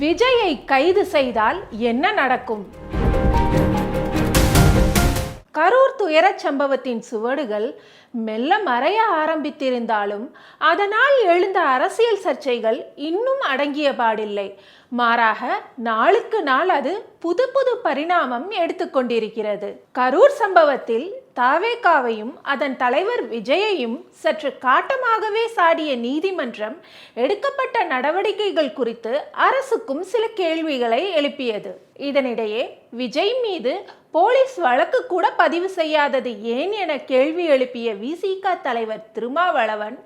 விஜயை கைது செய்தால் என்ன நடக்கும்? கரூர் துயரச் சம்பவத்தின் சுவடுகள் மெல்ல மறைய ஆரம்பித்திருந்தாலும் அதனால் எழுந்த அரசியல் சர்ச்சைகள் இன்னும் அடங்கிய பாடில்லை. மாறாக நாளுக்கு நாள் அது புது புது பரிணாமம் எடுத்துக்கொண்டிருக்கிறது. கரூர் சம்பவத்தில் தாவேகாவையும் அதன் தலைவர் விஜயையும் சற்று காட்டமாகவே சாடிய நீதிமன்றம் எடுக்கப்பட்ட நடவடிக்கைகள் குறித்து அரசுக்கும் சில கேள்விகளை எழுப்பியது. இதனிடையே விஜய் மீது போலீஸ் வழக்கு கூட பதிவு செய்யாதது ஏன் என கேள்வி எழுப்பிய விசிக தலைவர் திருமாவளவன்,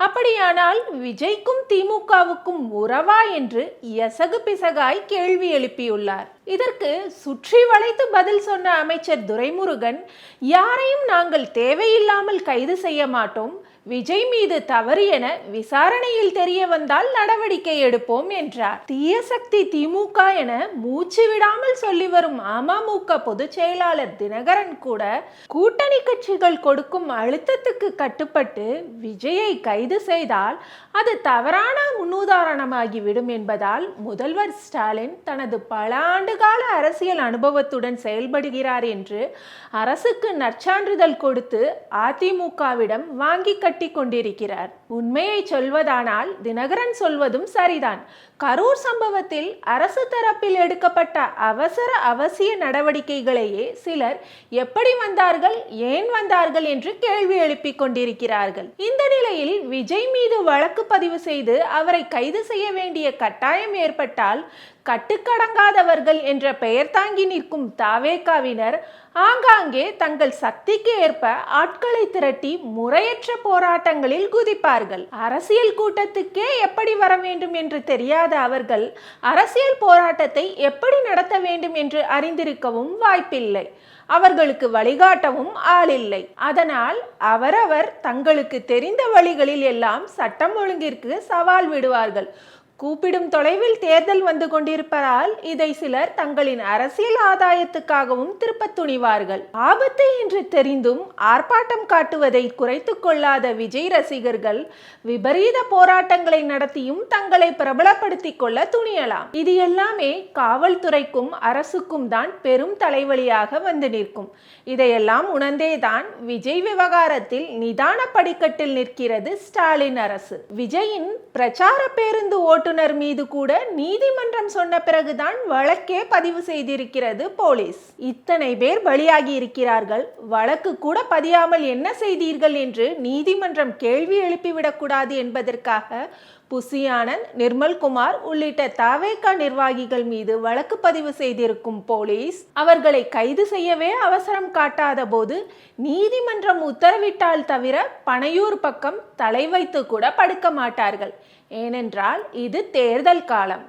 அப்படியானால் விஜய்க்கும் திமுகவுக்கும் உறவா என்று எசகு பிசகாய் கேள்வி எழுப்பியுள்ளார். இதற்கு சுற்றி வளைத்து பதில் சொன்ன அமைச்சர் துரைமுருகன், யாரையும் நாங்கள் தேவையில்லாமல் கைது செய்ய மாட்டோம், விஜய் மீது தவறு என விசாரணையில் தெரிய வந்தால் நடவடிக்கை எடுப்போம் என்றார். தீய சக்தி திமுக என மூச்சு விடாமல் சொல்லி வரும் அமமுக பொதுச் செயலாளர் தினகரன் கூட கூட்டணி கட்சிகள் கொடுக்கும் அழுத்தத்துக்கு கட்டுப்பட்டு விஜயை கைது செய்தால் அது தவறான முன்னுதாரணமாகிவிடும் என்பதால் முதல்வர் ஸ்டாலின் தனது பல ஆண்டுகால அரசியல் அனுபவத்துடன் செயல்படுகிறார் என்று அரசுக்கு நற்சான்றிதழ் கொடுத்து அதிமுகவிடம் வாங்கி கட்டி கொண்டிருக்கிறார். உண்மையை சொல்வதானால் தினகரன் சொல்வதும் சரிதான். கரூர் சம்பவத்தில் அரசு தரப்பில் எடுக்கப்பட்ட அவசிய நடவடிக்கைகளையே சிலர் எப்படி வந்தார்கள், ஏன் வந்தார்கள் என்று கேள்வி எழுப்பிக் கொண்டிருக்கிறார்கள். இந்த நிலையில் விஜய் மீது வழக்கு பதிவு செய்து அவரை கைது செய்ய வேண்டிய கட்டாயம் ஏற்பட்டால் கட்டுக்கடங்காதவர்கள் என்ற பெயர் தாங்கி நிற்கும் தாவேகாவினர் ஆங்காங்கே தங்கள் சக்திக்கு ஏற்ப ஆட்களை திரட்டி முறையற்ற போராட்டங்களில் குதிப்பார்கள். அரசியல் கூட்டத்துக்கே எப்படி வர வேண்டும் என்று தெரியாத அவர்கள் அரசியல் போராட்டத்தை எப்படி நடத்த வேண்டும் என்று அறிந்திருக்கவும் வாய்ப்பில்லை. அவர்களுக்கு வழிகாட்டவும் ஆளில்லை. அதனால் அவரவர் தங்களுக்கு தெரிந்த வழிகளில் எல்லாம் சட்டம் ஒழுங்கிற்கு சவால் விடுவார்கள். கூப்பிடும் தொலைவில் தேர்தல் வந்து கொண்டிருப்பதால் இதை சிலர் தங்களின் அரசியல் ஆதாயத்துக்காகவும் திருப்ப துணிவார்கள். ஆபத்து என்று தெரிந்தும் ஆர்ப்பாட்டம் காட்டுவதை குறைத்து கொள்ளாத விஜய் ரசிகர்கள் விபரீத போராட்டங்களை நடத்தியும் தங்களை பிரபலப்படுத்திக் கொள்ள துணியலாம். இது எல்லாமே காவல்துறைக்கும் அரசுக்கும் தான் பெரும் தலைவலியாக வந்து நிற்கும். இதையெல்லாம் உணர்ந்தேதான் விஜய் விவகாரத்தில் நிதான படிக்கட்டில் நிற்கிறது ஸ்டாலின் அரசு. விஜயின் பிரச்சார பேருந்து ஓட்டுநர் மீது கூட நீதிமன்றம் சொன்ன பிறகுதான் வழக்கே பதிவு செய்திருக்கிறது போலீஸ். இத்தனை பேர் பலியாகி இருக்கிறார்கள், வழக்கு கூட பதியாமல் என்ன செய்தீர்கள் என்று நீதிமன்றம் கேள்வி எழுப்பிவிடக்கூடாது என்பதற்காக புசி ஆனந்த், நிர்மல்குமார் உள்ளிட்ட தாவேகா நிர்வாகிகள் மீது வழக்கு பதிவு செய்திருக்கும் போலீஸ் அவர்களை கைது செய்யவே அவசரம் காட்டாத போது நீதிமன்றம் உத்தரவிட்டால் தவிர பனையூர் பக்கம் தலை வைத்து கூட படுக்க மாட்டார்கள். ஏனென்றால் இது தேர்தல் காலம்.